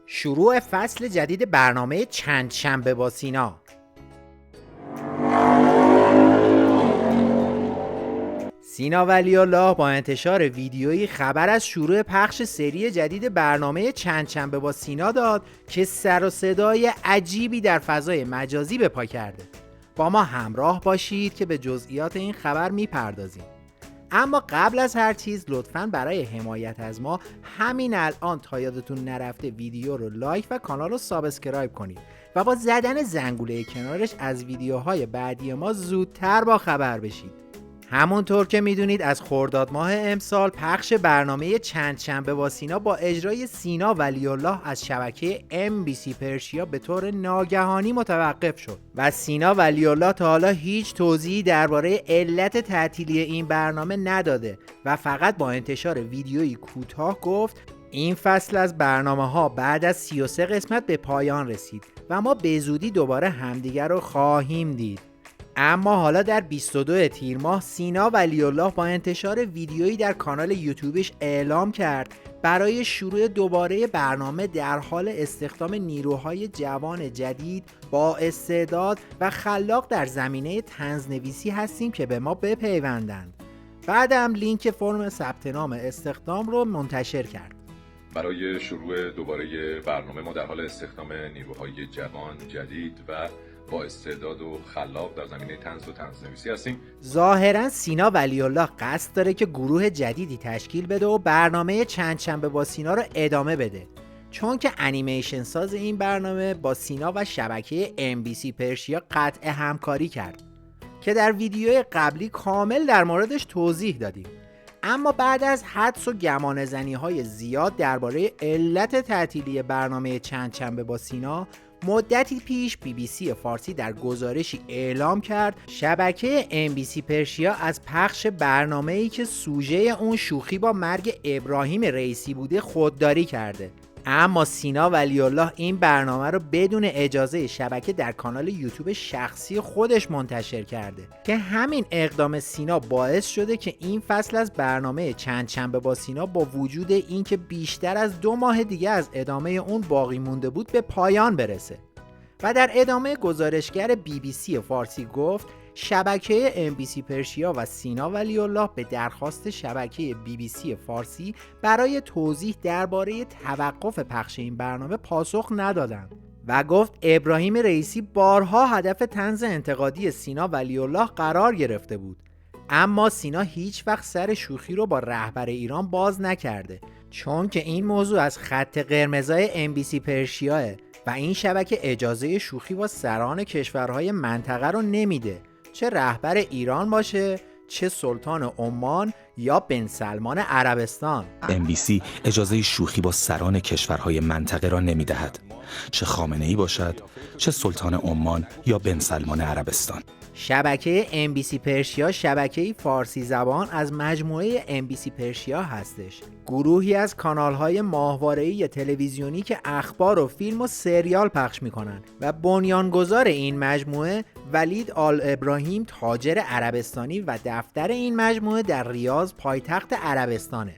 شروع فصل جدید برنامه چند شنبه با سینا. سینا ولی‌الله با انتشار ویدیویی خبر از شروع پخش سری جدید برنامه چند شنبه با سینا داد که سر و صدای عجیبی در فضای مجازی به پا کرده. با ما همراه باشید که به جزئیات این خبر میپردازیم. اما قبل از هر چیز لطفاً برای حمایت از ما همین الان تا یادتون نرفته ویدیو رو لایک و کانال رو سابسکرایب کنید و با زدن زنگوله کنارش از ویدیوهای بعدی ما زودتر با خبر بشید. همونطور که میدونید از خرداد ماه امسال پخش برنامه چند شنبه با سینا با اجرای سینا ولی‌الله از شبکه MBC پرشیا به طور ناگهانی متوقف شد و سینا ولی‌الله تا حالا هیچ توضیحی درباره علت تعطیلی این برنامه نداده و فقط با انتشار ویدیویی کوتاه گفت این فصل از برنامه‌ها بعد از 33 قسمت به پایان رسید و ما به زودی دوباره همدیگر رو خواهیم دید. اما حالا در 22 تیر ماه سینا ولی‌الله با انتشار ویدیویی در کانال یوتیوبش اعلام کرد برای شروع دوباره برنامه در حال استخدام نیروهای جوان جدید با استعداد و خلاق در زمینه طنزنویسی هستیم که به ما بپیوندند. بعدم لینک فرم ثبت نام استخدام رو منتشر کرد. برای شروع دوباره برنامه ما در حال استخدام نیروهای جوان جدید و با استعداد و خلاق در زمینه طنز و طنزنویسی هستیم. ظاهرا سینا ولی‌الله قصد داره که گروه جدیدی تشکیل بده و برنامه چند شنبه با سینا رو ادامه بده، چون که انیمیشن ساز این برنامه با سینا و شبکه MBC پرشیا قطع همکاری کرد که در ویدیوی قبلی کامل در موردش توضیح دادیم. اما بعد از حدس و گمانه‌زنی‌های زیاد درباره علت تعطیلی برنامه چند شنبه با سینا، مدتی پیش BBC فارسی در گزارشی اعلام کرد شبکه MBC پرشیا از پخش برنامه‌ای که سوژه اون شوخی با مرگ ابراهیم رئیسی بوده خودداری کرده. اما سینا ولی‌الله این برنامه رو بدون اجازه شبکه در کانال یوتیوب شخصی خودش منتشر کرده که همین اقدام سینا باعث شده که این فصل از برنامه چند شنبه با سینا با وجود اینکه بیشتر از 2 ماه دیگه از ادامه اون باقی مونده بود به پایان برسه. و در ادامه گزارشگر BBC فارسی گفت شبکه MBC پرشیا و سینا ولی‌الله به درخواست شبکه BBC فارسی برای توضیح درباره توقف پخش این برنامه پاسخ ندادند و گفت ابراهیم رئیسی بارها هدف طنز انتقادی سینا ولی‌الله قرار گرفته بود، اما سینا هیچ وقت سر شوخی رو با رهبر ایران باز نکرده، چون که این موضوع از خط قرمزای MBC پرشیاه و این شبکه اجازه شوخی با سران کشورهای منطقه رو نمیده، چه رهبر ایران باشه، چه سلطان عمان یا بن سلمان عربستان. MBC اجازه شوخی با سران کشورهای منطقه را نمیدهد، چه خامنه‌ای باشد، چه سلطان عمان یا بن سلمان عربستان. شبکه MBC پرشیا شبکه‌ای فارسی زبان از مجموعه MBC پرشیا هستش، گروهی از کانال‌های ماهواره‌ای تلویزیونی که اخبار و فیلم و سریال پخش می‌کنند و بنیانگذار این مجموعه ولید آل ابراهیم تاجر عربستانی و دفتر این مجموعه در ریاض پایتخت عربستانه.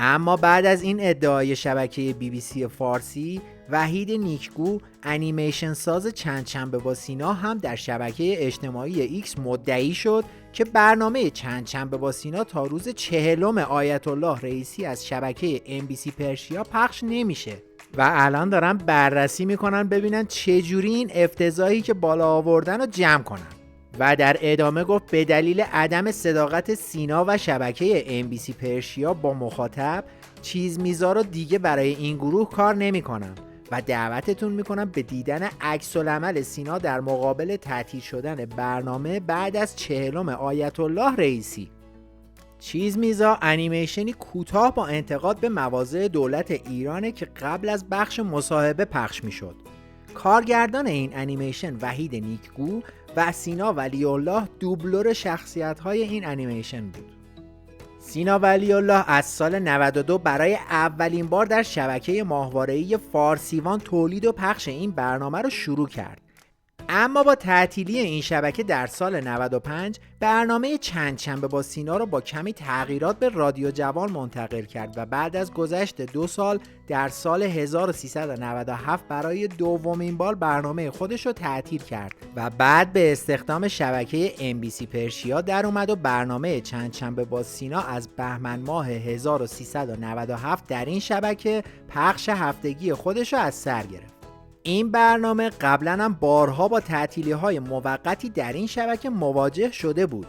اما بعد از این ادعای شبکه BBC فارسی، وحید نیکگو انیمیشن ساز چند شنبه با سینا هم در شبکه اجتماعی ایکس مدعی شد که برنامه چند شنبه با سینا تا روز 40 آیت الله رئیسی از شبکه MBC پرشیا پخش نمیشه و الان دارن بررسی میکنن ببینن چجوری این افتضاحی که بالا آوردن رو جمع کنن. و در ادامه گفت به دلیل عدم صداقت سینا و شبکه MBC پرشیا با مخاطب چیز میزا رو دیگه برای این گروه کار نمی کنم و دعوتتون میکنم به دیدن عکس العمل سینا در مقابل تعطیل شدن برنامه بعد از 40 آیت الله رئیسی. چیز میزا انیمیشنی کوتاه با انتقاد به مواضع دولت ایرانه که قبل از بخش مصاحبه پخش میشد. کارگردان این انیمیشن وحید نیکگو و سینا ولی‌الله دوبلور شخصیت‌های این انیمیشن بود. سینا ولی‌الله از سال 92 برای اولین بار در شبکه ماهواره‌ای فارسیوان تولید و پخش این برنامه رو شروع کرد. اما با تعطیلی این شبکه در سال 95 برنامه چند شنبه با سینا رو با کمی تغییرات به رادیو جوان منتقل کرد و بعد از گذشت 2 سال در سال 1397 برای دومین بار برنامه خودش رو تعطیل کرد و بعد به استخدام شبکه MBC پرشیا در اومد و برنامه چند شنبه با سینا از بهمن ماه 1397 در این شبکه پخش هفتگی خودش رو از سر گرفت. این برنامه قبلا هم بارها با تعطیلی‌های موقتی در این شبکه مواجه شده بود،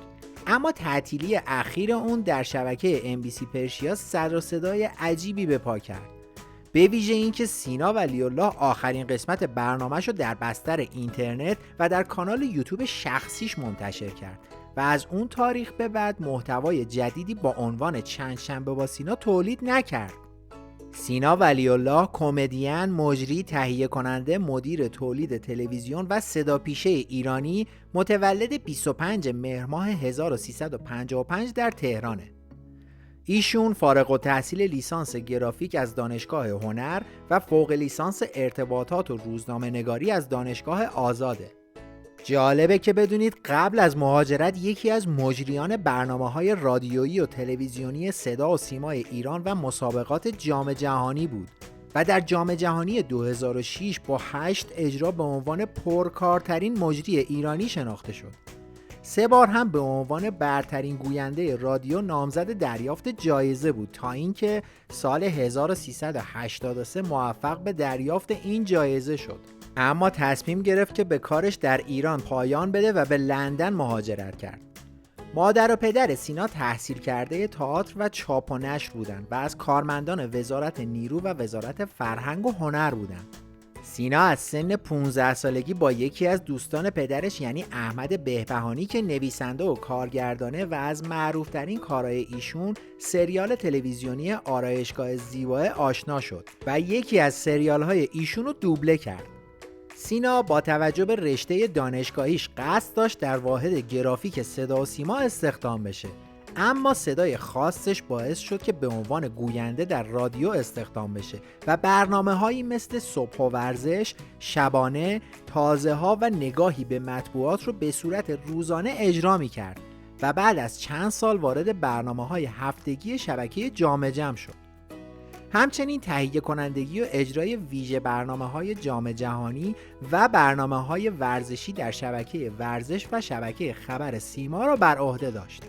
اما تعطیلی اخیر اون در شبکه MBC پرشیا سر و صدای عجیبی به پا کرد، به ویژه اینکه سینا ولی‌الله آخرین قسمت برنامه‌ش رو در بستر اینترنت و در کانال یوتیوب شخصیش منتشر کرد و از اون تاریخ به بعد محتوای جدیدی با عنوان چند شنبه با سینا تولید نکرد. سینا ولی‌الله کمدین، مجری، تهیه کننده، مدیر تولید تلویزیون و صداپیشه ایرانی، متولد 25 مهر ماه 1355 در تهرانه. ایشون فارغ التحصیل لیسانس گرافیک از دانشگاه هنر و فوق لیسانس ارتباطات و روزنامه نگاری از دانشگاه آزاده. جالبه که بدونید قبل از مهاجرت یکی از مجریان برنامه‌های رادیویی و تلویزیونی صدا و سیمای ایران و مسابقات جام جهانی بود و در جام جهانی 2006 با 8 اجرا به عنوان پرکارترین مجری ایرانی شناخته شد. 3 بار هم به عنوان برترین گوینده رادیو نامزد دریافت جایزه بود تا اینکه سال 1383 موفق به دریافت این جایزه شد. اما تصمیم گرفت که به کارش در ایران پایان بده و به لندن مهاجرت کرد. مادر و پدر سینا تحصیل کرده تئاتر و چاپ و نشر بودند و از کارمندان وزارت نیرو و وزارت فرهنگ و هنر بودند. سینا از سن 15 سالگی با یکی از دوستان پدرش یعنی احمد بهبهانی که نویسنده و کارگردانه و از معروفترین کارهای ایشون سریال تلویزیونی آرایشگاه زیبا آشنا شد و یکی از سریال‌های ایشون رو دوبله کرد. سینا با توجه به رشته دانشگاهیش قصد داشت در واحد گرافیک صدا و سیما استخدام بشه، اما صدای خاصش باعث شد که به عنوان گوینده در رادیو استخدام بشه و برنامه‌هایی مثل صبح و ورزش، شبانه، تازه‌ها و نگاهی به مطبوعات رو به صورت روزانه اجرا می‌کرد و بعد از چند سال وارد برنامه‌های هفتگی شبکه جام جم شد. همچنین تهیه کنندگی و اجرای ویژه برنامه‌های جام جهانی و برنامه‌های ورزشی در شبکه ورزش و شبکه خبر سیما را بر عهده داشت.